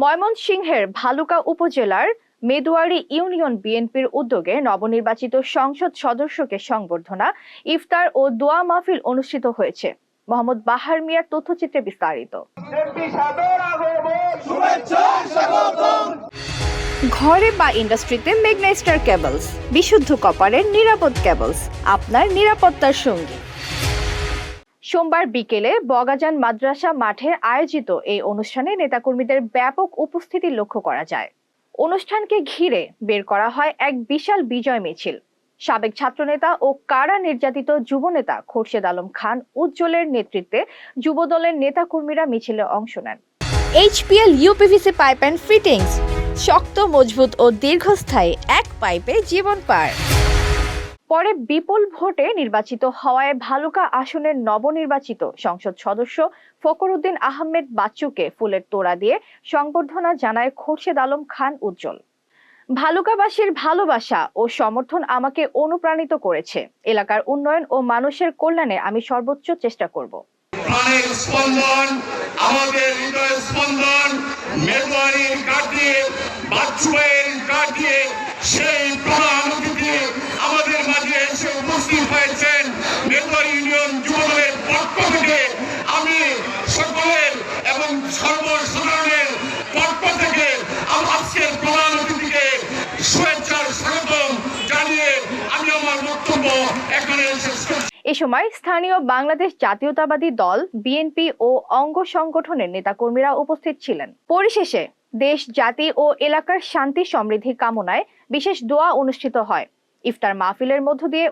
ময়মনসিংহের ভালুকা উপজেলার মেদুয়ারী ইউনিয়ন বিএনপির উদ্যোগে নবনির্বাচিত সংসদ সদস্যকে সংবর্ধনা, ইফতার ও দোয়া মাহফিল অনুষ্ঠিত হয়েছে। মোহাম্মদ বাহার মিয়ার তথ্যচিত্রে বিস্তারিত। ঘরে বা ইন্ডাস্ট্রিতে মেঘনা স্টার কেবলস, বিশুদ্ধ কপারের নিরাপদ কেবলস, আপনার নিরাপত্তার সঙ্গী। সোমবার বিকেলে বগাজান মাদ্রাসা মাঠে আয়োজিত এই অনুষ্ঠানে নেতাকর্মীদের ব্যাপক উপস্থিতি লক্ষ্য করা যায়। অনুষ্ঠানকে ঘিরে বের করা হয় এক বিশাল বিজয় মিছিল। সাবেক ছাত্রনেতা ও কারা নির্যাতিত যুবনেতা খোরশেদ আলম খান উজ্জ্বলের নেতৃত্বে যুবদলের নেতাকর্মীরা মিছিলে অংশ নেন। HPL uPVC pipe and fittings, শক্ত, মজবুত ও দীর্ঘস্থায়ী এক পাইপে জীবন পার। পরে বিপুল ভোটে নির্বাচিত হওয়ায় ভালুকা আসনের নবনির্বাচিত সংসদ সদস্য ফখরুদ্দিন আহমেদ বাচ্চুকে ফুলের তোড়া দিয়ে সংবর্ধনা জানায় খোরশেদ আলম খান উজ্জ্বল। ভালুকাবাসীর ভালোবাসা ও সমর্থন আমাকে অনুপ্রাণিত করেছে। এলাকার উন্নয়ন ও মানুষের কল্যাণে আমি সর্বোচ্চ চেষ্টা করব। প্রাণের স্পন্দন, আমাদের হৃদয়ের স্পন্দন, মেদুয়ারির কাটিয়ে, বাচ্চুয়ের কাটিয়ে সেই প্রধান অতিথি আমাদের মাঝে এসে উপস্থিত হয়েছেন। মেদুয়ারি ইউনিয়ন যুবদলের পক্ষ থেকে আমি সকলের এবং সর্বসাধারণের পক্ষ থেকে আজকের প্রধান অতিথিকে শুভেচ্ছার স্বাগতম জানিয়ে আমি আমার বক্তব্য এখানে শেষ করছি। এ সময় স্থানীয় বাংলাদেশ জাতীয়তাবাদী দল, বিএনপি ও অঙ্গ সংগঠনের নেতাকর্মীরা উপস্থিত ছিলেন। পরিশেষে দেশ, জাতি ও এলাকার শান্তি সমৃদ্ধি কামনায় বিশেষ দোয়া অনুষ্ঠিত হয়। ইফতার মাহফিলের মধ্য দিয়ে